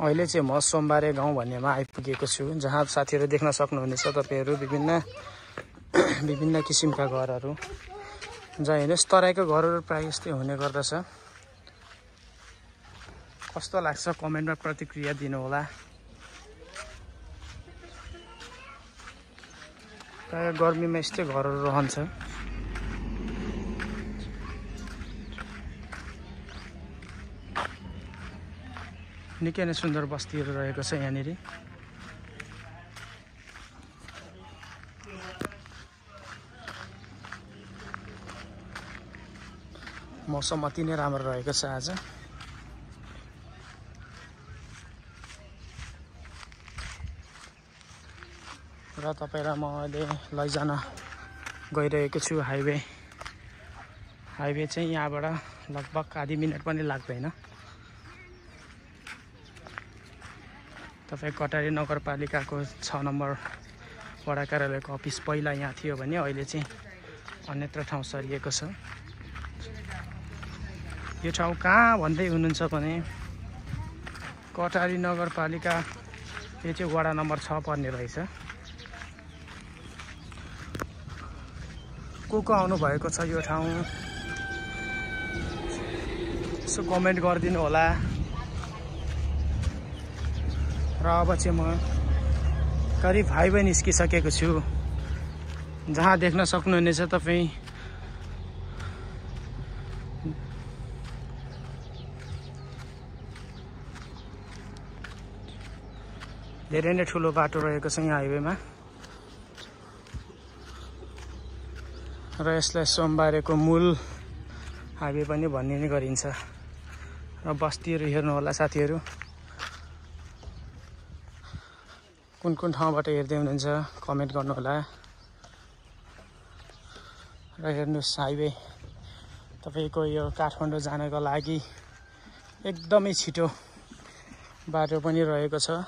अहिले चाहिँ म सोमबारे गाउँ भन्नेमा आइपुगेको छु, जहाँ साथीहरू देख्न सक्नुहुनेछ तपाईहरू विभिन्न किसिमका घरहरू। जहाँ हेर्नुहोस् तराईको घरहरू प्रायः यस्तै हुने गर्दछ। कस्तो लाग्छ कमेन्टमा प्रतिक्रिया दिनुहोला। प्रायः गर्मीमा यस्तै घरहरू रहन्छ। निकै नै सुन्दर बस्तीहरू रहेको छ यहाँनिर। मौसम अति नै राम्रो रहेको छ आज। र तपाईलाई म अहिले लैजान गइरहेको छु हाइवे चाहिँ यहाँबाट लगभग आधी मिनट पनि लाग्दैन। तपाईँ कटारी नगरपालिकाको 6 नम्बर वडा कार्यालयको अफिस पहिला यहाँ थियो भने अहिले चाहिँ अन्यत्र ठाउँ सरिएको छ। यो ठाउँ कहाँ भन्दै हुनुहुन्छ भने कटारी नगरपालिका, यो चाहिँ वडा नम्बर 6 पर्ने रहेछ। को आउनु भएको छ यो ठाउँ यसो कमेन्ट गरिदिनु होला। र अब चाहिँ म करिब हाइवे निस्किसकेको छु, जहाँ देख्न सक्नुहुनेछ तपाईँ धेरै नै ठुलो बाटो रहेको छ यहाँ हाइवेमा। र यसलाई सोमबारेको मूल हाइवे पनि भन्ने गरिन्छ। र बस्तीहरू हेर्नु होला साथीहरू, कुन ठाउँबाट हेर्दै हुनुहुन्छ कमेन्ट गर्नु होला। र हेर्नुहोस् हाइवे तपाईको यो काठमाडौँ जानको लागि एकदमै छिटो बाटो पनि रहेको छ।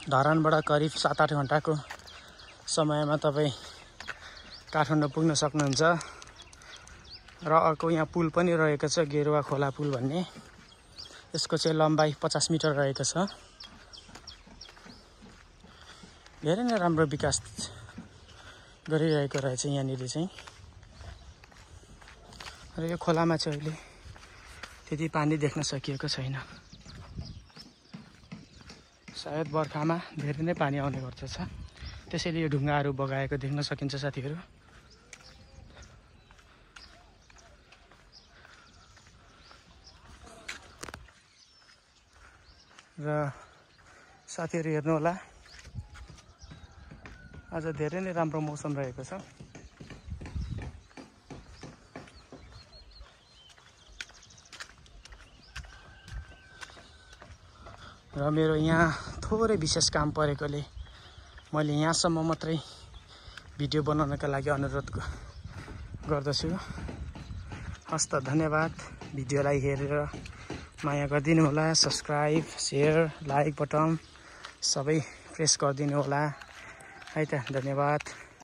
धरानबाट करिब 7-8 घण्टाको समयमा तपाईँ काठमाडौँ पुग्न सक्नुहुन्छ। र अर्को यहाँ पुल पनि रहेको छ, गेरुवा खोला पुल भन्ने। यसको चाहिँ लम्बाइ 50 मिटर रहेको छ। धेरै नै राम्रो विकास गरिरहेको रहेछ यहाँनिर चाहिँ। र यो खोलामा चाहिँ अहिले त्यति पानी देख्न सकिएको छैन। सायद बर्खामा धेरै नै पानी आउने गर्दछ, त्यसैले यो ढुङ्गाहरू बगाएको देख्न सकिन्छ साथीहरू। र साथीहरू हेर्नु होला, आज धेरै नै राम्रो मौसम रहेको छ। र मेरो यहाँ थोरै विशेष काम परेकोले मैले यहाँसम्म मात्रै भिडियो बनाउनका लागि अनुरोध गर्दछु। हस्त धन्यवाद। भिडियोलाई हेरेर माया गरिदिनु होला। सब्स्क्राइब, शेयर, लाइक बटन सबै प्रेस गरिदिनु होला है त। धन्यवाद।